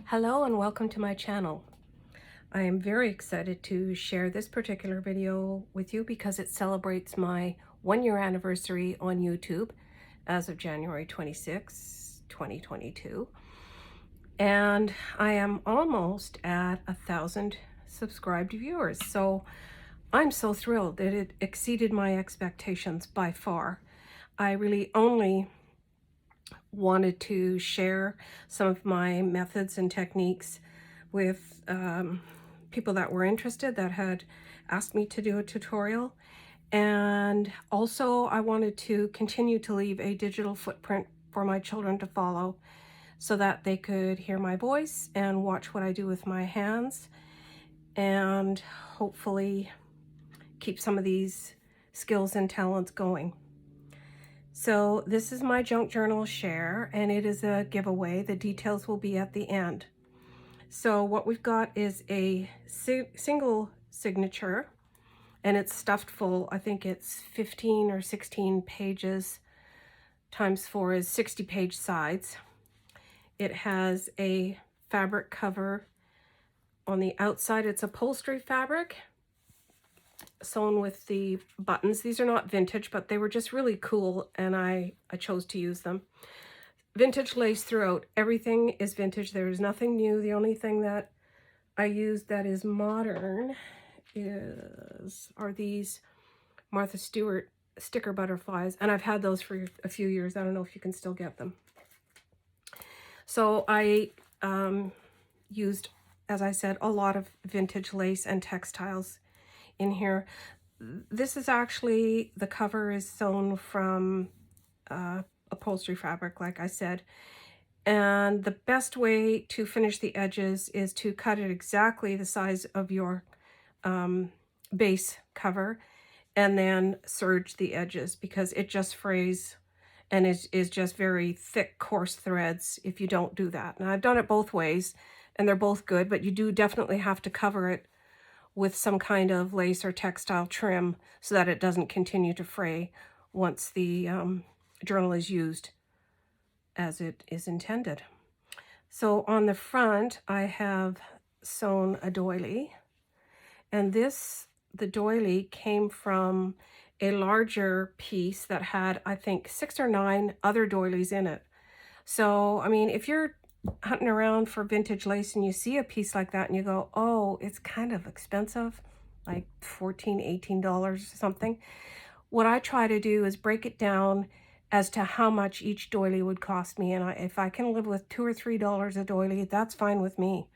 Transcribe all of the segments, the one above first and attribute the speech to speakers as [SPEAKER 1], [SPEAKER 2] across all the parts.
[SPEAKER 1] Hello and welcome to my channel. I am very excited to share this particular video with you because it celebrates my 1-year anniversary on YouTube as of January 26, 2022. And I am almost at 1,000 subscribed viewers. So I'm so thrilled that it exceeded my expectations by far. I really only wanted to share some of my methods and techniques with people that were interested, that had asked me to do a tutorial. And also I wanted to continue to leave a digital footprint for my children to follow so that they could hear my voice and watch what I do with my hands, and hopefully keep some of these skills and talents going. So this is my junk journal share, and it is a giveaway. The details will be at the end. So what we've got is a single signature, and it's stuffed full. I think it's 15 or 16 pages times 4 is 60-page sides. It has a fabric cover on the outside. It's upholstery fabric sewn with the buttons. These are not vintage, but they were just really cool, and I chose to use them. Vintage lace throughout. Everything is vintage. There is nothing new. The only thing that I use that is modern are these Martha Stewart sticker butterflies, and I've had those for a few years. I don't know if you can still get them. So I used, as I said, a lot of vintage lace and textiles in here. This is actually, the cover is sewn from upholstery fabric, like I said. And the best way to finish the edges is to cut it exactly the size of your base cover, and then serge the edges, because it just frays and is just very thick, coarse threads if you don't do that. And I've done it both ways, and they're both good, but you do definitely have to cover it with some kind of lace or textile trim so that it doesn't continue to fray once the journal is used as it is intended. So on the front, I have sewn a doily, and the doily came from a larger piece that had, I think, 6 or 9 other doilies in it. So, I mean, if you're hunting around for vintage lace and you see a piece like that and you go, oh, it's kind of expensive, like $14, $18 or something, what I try to do is break it down as to how much each doily would cost me. And if I can live with $2 or $3 a doily, that's fine with me.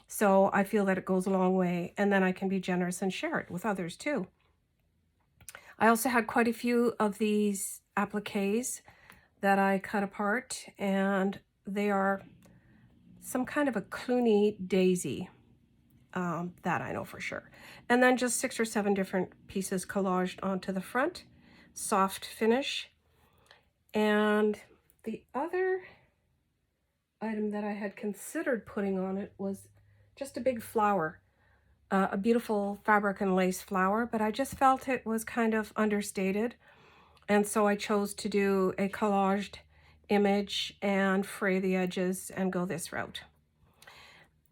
[SPEAKER 1] So I feel that it goes a long way, and then I can be generous and share it with others too. I also had quite a few of these appliques that I cut apart, and they are some kind of a Cluny daisy, that I know for sure. And then just 6 or 7 different pieces collaged onto the front, soft finish. And the other item that I had considered putting on it was just a big flower, a beautiful fabric and lace flower, but I just felt it was kind of understated. And so I chose to do a collaged image and fray the edges and go this route.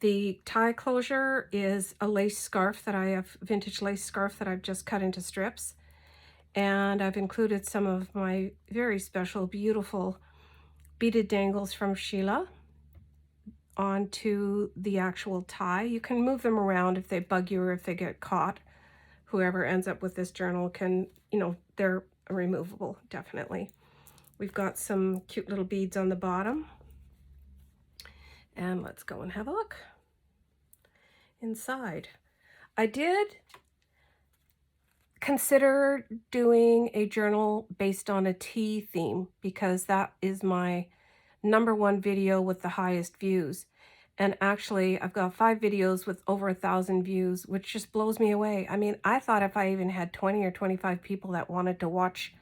[SPEAKER 1] The tie closure is a lace scarf that I have, vintage lace scarf that I've just cut into strips. And I've included some of my very special, beautiful beaded dangles from Sheila onto the actual tie. You can move them around if they bug you or if they get caught. Whoever ends up with this journal can, they're removable, definitely. We've got some cute little beads on the bottom. And let's go and have a look inside. I did consider doing a journal based on a tea theme, because that is my #1 video with the highest views. And actually, I've got 5 videos with over 1,000 views, which just blows me away. I mean, I thought if I even had 20 or 25 people that wanted to watch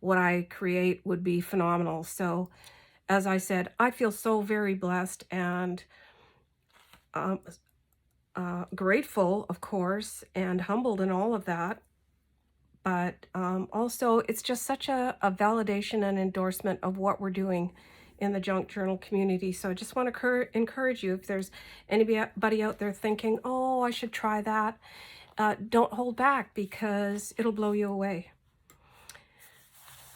[SPEAKER 1] what I create would be phenomenal. So, as I said, I feel so very blessed and grateful, of course, and humbled and all of that. But also, it's just such a validation and endorsement of what we're doing in the junk journal community. So I just want to encourage you, if there's anybody out there thinking, oh, I should try that, don't hold back, because it'll blow you away,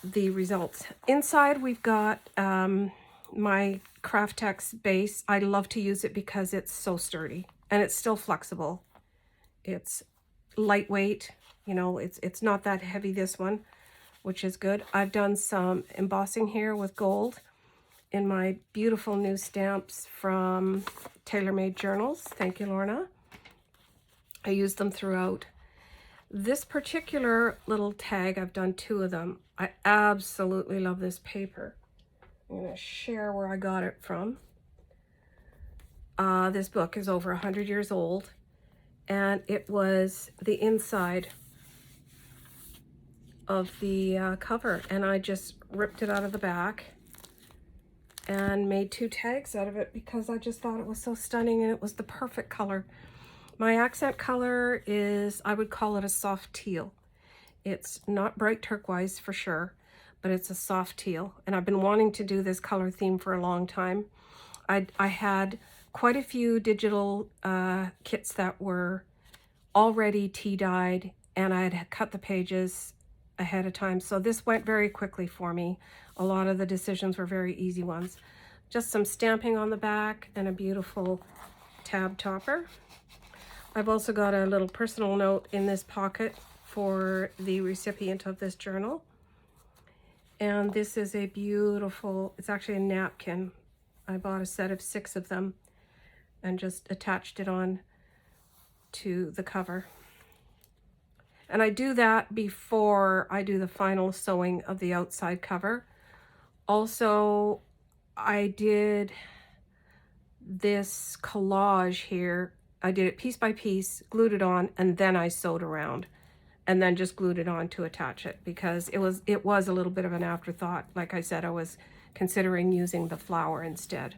[SPEAKER 1] the results. Inside we've got my Craftex base. I love to use it because it's so sturdy and it's still flexible. It's lightweight, you know, it's not that heavy, this one, which is good. I've done some embossing here with gold in my beautiful new stamps from TaylorMade Journals. Thank you, Lorna. I use them throughout. This particular little tag, I've done 2 of them. I absolutely love this paper. I'm going to share where I got it from. This book is over 100 years old, and it was the inside of the cover, and I just ripped it out of the back and made 2 tags out of it because I just thought it was so stunning and it was the perfect color. My accent color is, I would call it a soft teal. It's not bright turquoise for sure, but it's a soft teal. And I've been wanting to do this color theme for a long time. I had quite a few digital kits that were already tea dyed, and I had cut the pages ahead of time. So this went very quickly for me. A lot of the decisions were very easy ones. Just some stamping on the back and a beautiful tab topper. I've also got a little personal note in this pocket for the recipient of this journal. And this is a beautiful, it's actually a napkin. I bought a set of 6 of them and just attached it on to the cover. And I do that before I do the final sewing of the outside cover. Also, I did this collage here. I did it piece by piece, glued it on, and then I sewed around, and then just glued it on to attach it, because it was a little bit of an afterthought. Like I said, I was considering using the flower instead,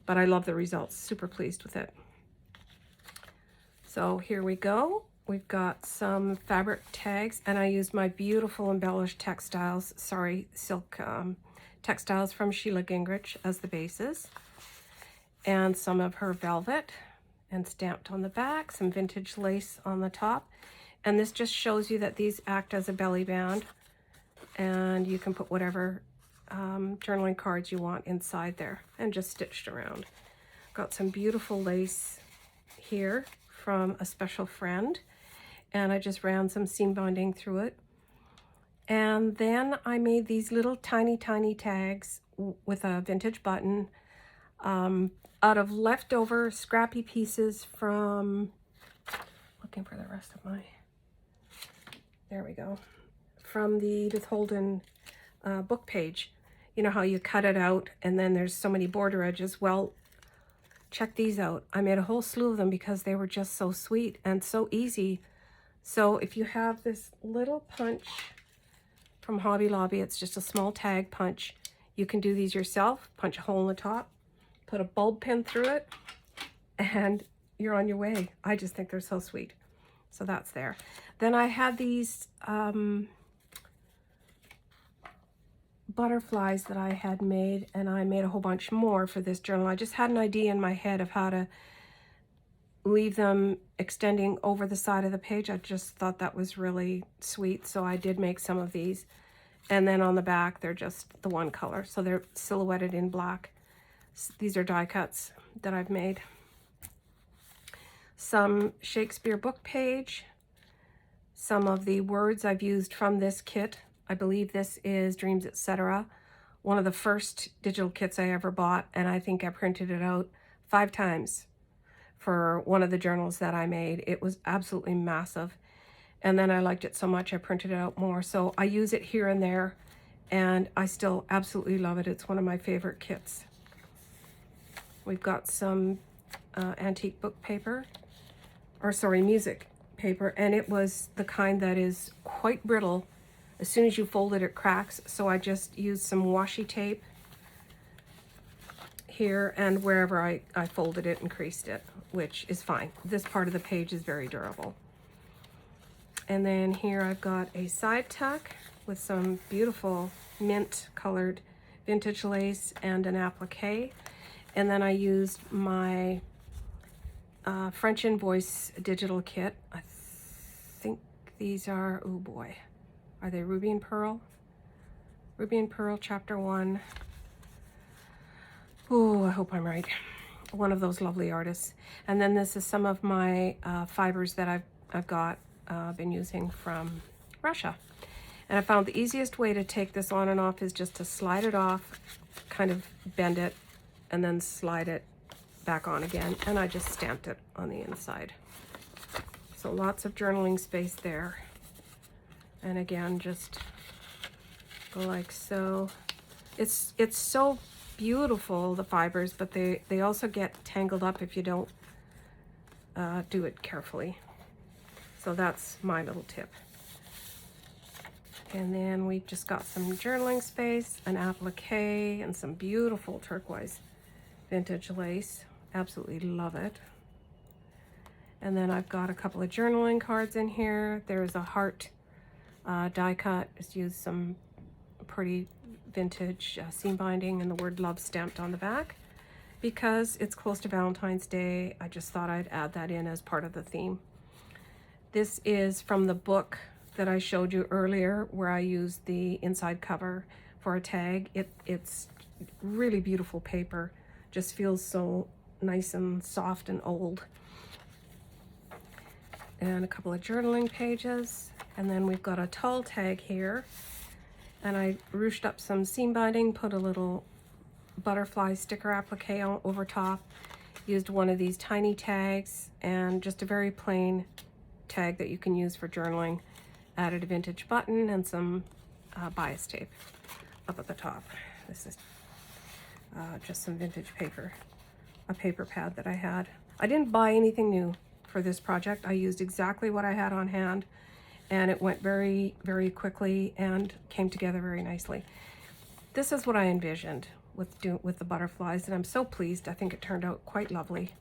[SPEAKER 1] but I love the results. Super pleased with it. So here we go. We've got some fabric tags, and I used my beautiful embellished textiles, silk textiles from Sheila Gingrich as the bases, and some of her velvet, and stamped on the back, some vintage lace on the top. And this just shows you that these act as a belly band, and you can put whatever journaling cards you want inside there, and just stitched around. Got some beautiful lace here from a special friend, and I just ran some seam binding through it. And then I made these little tiny tags with a vintage button out of leftover scrappy pieces from, looking for the rest of my, there we go, from the Edith Holden book page. You know how you cut it out and then there's so many border edges? Well, check these out. I made a whole slew of them because they were just so sweet and so easy. So if you have this little punch from Hobby Lobby, it's just a small tag punch. You can do these yourself, punch a hole in the top, put a bulb pin through it, and you're on your way. I just think they're so sweet. So that's there. Then I had these butterflies that I had made, and I made a whole bunch more for this journal. I just had an idea in my head of how to leave them extending over the side of the page. I just thought that was really sweet, so I did make some of these. And then on the back, they're just the one color, so they're silhouetted in black. These are die cuts that I've made. Some Shakespeare book page, some of the words I've used from this kit. I believe this is Dreams, Etc. One of the first digital kits I ever bought, and I think I printed it out 5 times for one of the journals that I made. It was absolutely massive, and then I liked it so much I printed it out more. So I use it here and there, and I still absolutely love it. It's one of my favorite kits. We've got some antique book paper, or sorry, music paper, and it was the kind that is quite brittle. As soon as you fold it, it cracks. So I just used some washi tape here and wherever I folded it and creased it, which is fine. This part of the page is very durable. And then here I've got a side tuck with some beautiful mint colored vintage lace and an applique. And then I used my French Invoice digital kit. I think these are, oh boy, are they Ruby and Pearl? Ruby and Pearl Chapter 1. Oh, I hope I'm right. One of those lovely artists. And then this is some of my fibers that I've got been using from Russia. And I found the easiest way to take this on and off is just to slide it off, kind of bend it, and then slide it back on again. And I just stamped it on the inside. So lots of journaling space there. And again, just go like so. It's so beautiful, the fibers, but they also get tangled up if you don't do it carefully. So that's my little tip. And then we've just got some journaling space, an applique, and some beautiful turquoise vintage lace. Absolutely love it. And then I've got a couple of journaling cards in here. There's a heart die cut. Just used some pretty vintage seam binding and the word love stamped on the back. Because it's close to Valentine's Day, I just thought I'd add that in as part of the theme. This is from the book that I showed you earlier, where I used the inside cover for a tag. It's really beautiful paper. Just feels so nice and soft and old. And a couple of journaling pages. And then we've got a tall tag here. And I ruched up some seam binding, put a little butterfly sticker applique on over top. Used one of these tiny tags and just a very plain tag that you can use for journaling. Added a vintage button and some bias tape up at the top. This is just some vintage paper, a paper pad that I had. I didn't buy anything new for this project. I used exactly what I had on hand, and it went very, very quickly and came together very nicely. This is what I envisioned with the butterflies, and I'm so pleased. I think it turned out quite lovely.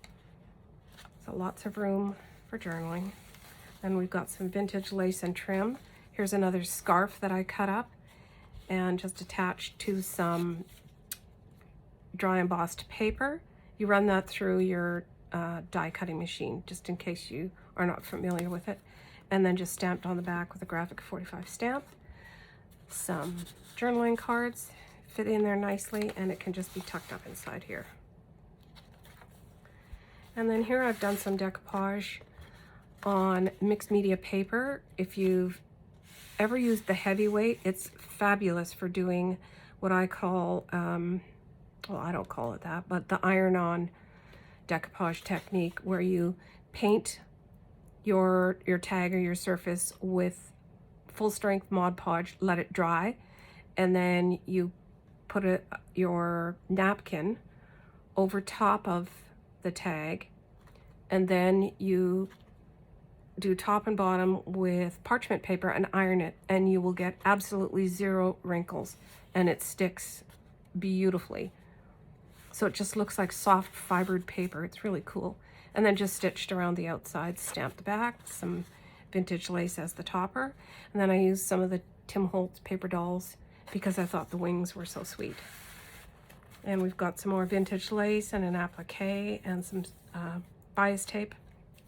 [SPEAKER 1] So lots of room for journaling. Then we've got some vintage lace and trim. Here's another scarf that I cut up and just attached to some dry embossed paper. You run that through your die cutting machine, just in case you are not familiar with it. And then just stamped on the back with a graphic 45 stamp. Some journaling cards fit in there nicely, and it can just be tucked up inside here. And then here I've done some decoupage on mixed media paper. If you've ever used the heavyweight, it's fabulous for doing what I call, well, I don't call it that, but the iron-on decoupage technique, where you paint your tag or your surface with full-strength Mod Podge, let it dry, and then you put your napkin over top of the tag, and then you do top and bottom with parchment paper and iron it, and you will get absolutely 0 wrinkles, and it sticks beautifully. So it just looks like soft fibered paper. It's really cool. And then just stitched around the outside, stamped the back, some vintage lace as the topper, and then I used some of the Tim Holtz paper dolls because I thought the wings were so sweet. And we've got some more vintage lace and an applique and some bias tape,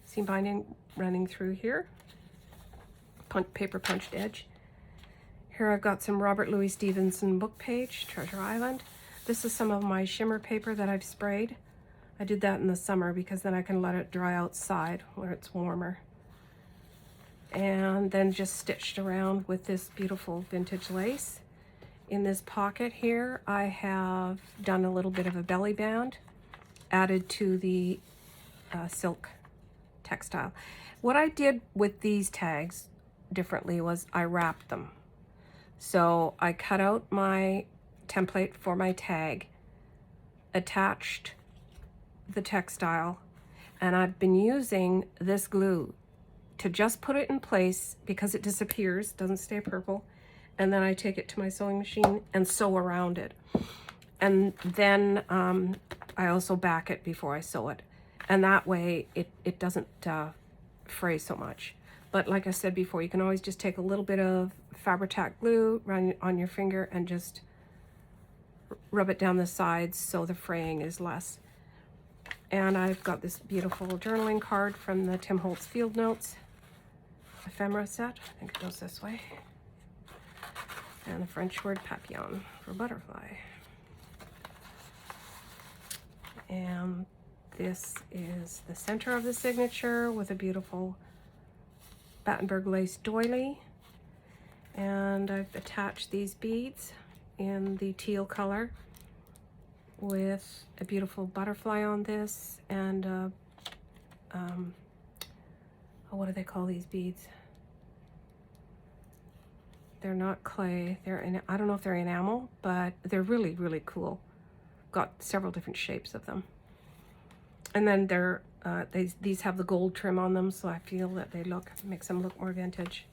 [SPEAKER 1] seam binding running through here, paper punched edge. Here I've got some Robert Louis Stevenson book page, Treasure Island. This is some of my shimmer paper that I've sprayed. I did that in the summer because then I can let it dry outside where it's warmer. And then just stitched around with this beautiful vintage lace. In this pocket here, I have done a little bit of a belly band added to the silk textile. What I did with these tags differently was I wrapped them. So I cut out my template for my tag, attached the textile, and I've been using this glue to just put it in place because it disappears, doesn't stay purple, and then I take it to my sewing machine and sew around it. And then I also back it before I sew it, and that way it doesn't fray so much. But like I said before, you can always just take a little bit of Fabri-Tac glue, run on your finger, and just rub it down the sides so the fraying is less. And I've got this beautiful journaling card from the Tim Holtz Field Notes ephemera set. I think it goes this way. And the French word papillon for butterfly. And this is the center of the signature with a beautiful Battenberg lace doily. And I've attached these beads in the teal color with a beautiful butterfly on this, and what do they call these beads? They're not clay. I don't know if they're enamel, but they're really, really cool. Got several different shapes of them. And then these have the gold trim on them, so I feel that makes them look more vintage.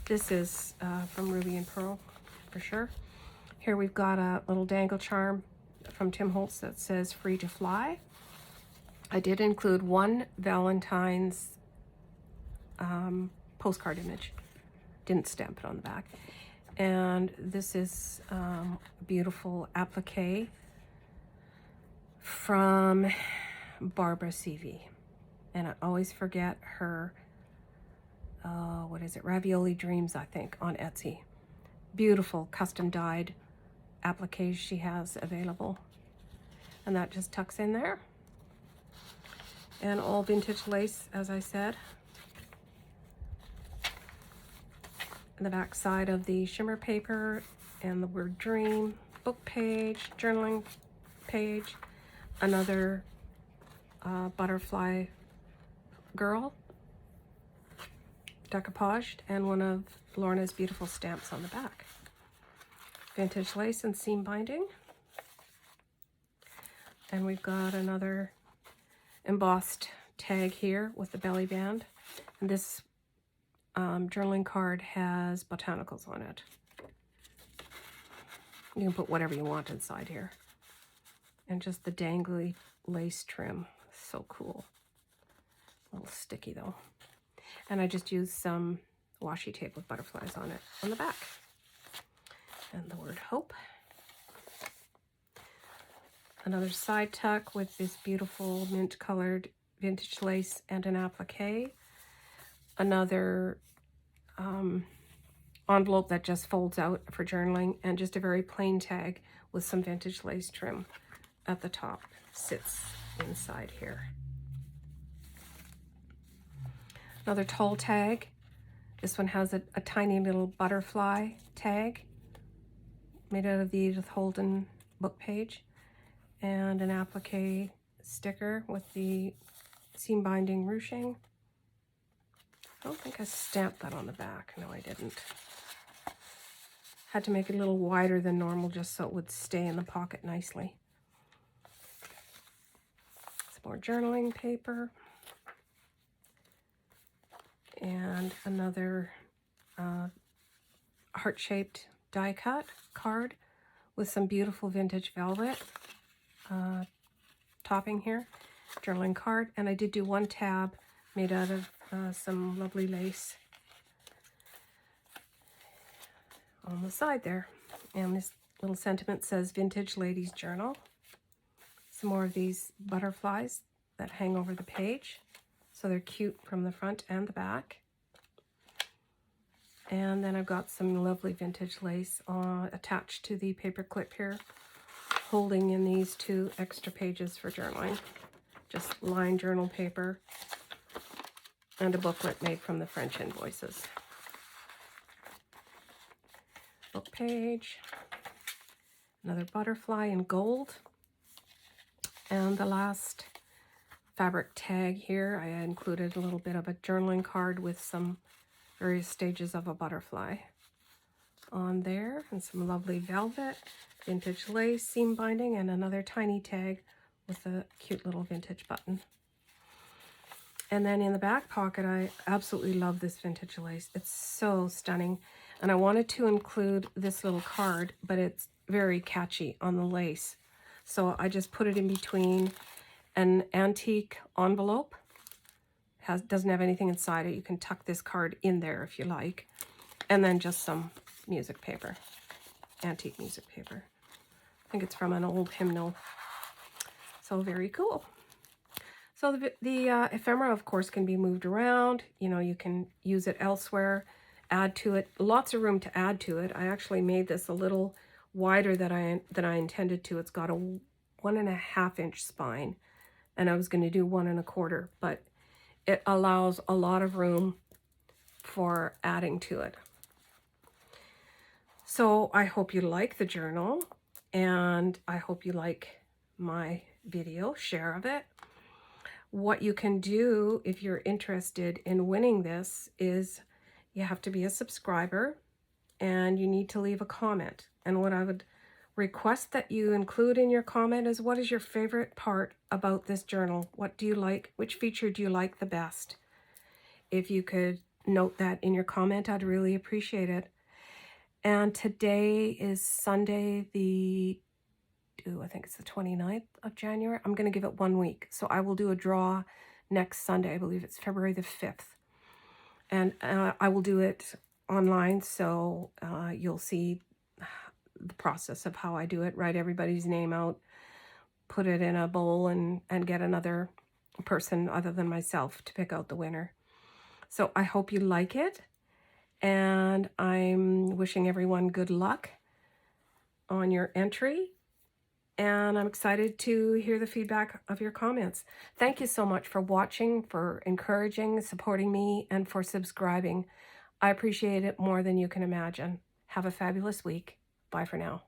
[SPEAKER 1] This is from Ruby and Pearl, for sure. Here we've got a little dangle charm from Tim Holtz that says "Free to Fly." I did include one Valentine's postcard image. Didn't stamp it on the back. And this is a beautiful applique from Barbara CV. And I always forget her, what is it? Ravioli Dreams, I think, on Etsy. Beautiful custom dyed appliques she has available. And that just tucks in there. And all vintage lace, as I said. And the back side of the shimmer paper and the word dream, book page, journaling page, another butterfly girl, decoupaged, and one of Lorna's beautiful stamps on the back. Vintage lace and seam binding. And we've got another embossed tag here with the belly band. And this journaling card has botanicals on it. You can put whatever you want inside here. And just the dangly lace trim. So cool. A little sticky though. And I just used some washi tape with butterflies on it on the back. And the word hope. Another side tuck with this beautiful mint colored vintage lace and an applique. Another envelope that just folds out for journaling, and just a very plain tag with some vintage lace trim at the top. Sits inside here. Another tall tag. This one has a tiny little butterfly tag made out of the Edith Holden book page, and an applique sticker with the seam binding ruching. I don't think I stamped that on the back. No, I didn't. Had to make it a little wider than normal just so it would stay in the pocket nicely. Some more journaling paper. And another heart-shaped die cut card with some beautiful vintage velvet topping here. Journaling card. And I did do one tab made out of some lovely lace on the side there. And this little sentiment says Vintage Ladies Journal. Some more of these butterflies that hang over the page. So they're cute from the front and the back. And then I've got some lovely vintage lace attached to the paper clip here, holding in these 2 extra pages for journaling. Just lined journal paper and a booklet made from the French invoices. Book page, another butterfly in gold, and the last fabric tag here. I included a little bit of a journaling card with some various stages of a butterfly on there, and some lovely velvet, vintage lace, seam binding, and another tiny tag with a cute little vintage button. And then in the back pocket, I absolutely love this vintage lace. It's so stunning. And I wanted to include this little card, but it's very catchy on the lace. So I just put it in between an antique envelope. Doesn't have anything inside it. You can tuck this card in there if you like. And then just some music paper, antique music paper. I think it's from an old hymnal. So very cool. So the ephemera, of course, can be moved around. You know, you can use it elsewhere, add to it. Lots of room to add to it. I actually made this a little wider than I intended to. It's got a 1.5 inch spine, and I was going to do 1.25, but it allows a lot of room for adding to it. So I hope you like the journal, and I hope you like my video share of it. What you can do if you're interested in winning this is you have to be a subscriber and you need to leave a comment. And what I would request that you include in your comment is, what is your favorite part about this journal? What do you like? Which feature do you like the best? If you could note that in your comment, I'd really appreciate it. And today is Sunday, I think it's the 29th of January. I'm going to give it 1 week. So I will do a draw next Sunday. I believe it's February the 5th. And I will do it online. So you'll see the process of how I do it. Write everybody's name out, put it in a bowl, and get another person other than myself to pick out the winner. So I hope you like it. And I'm wishing everyone good luck on your entry. And I'm excited to hear the feedback of your comments. Thank you so much for watching, for encouraging, supporting me, and for subscribing. I appreciate it more than you can imagine. Have a fabulous week. Bye for now.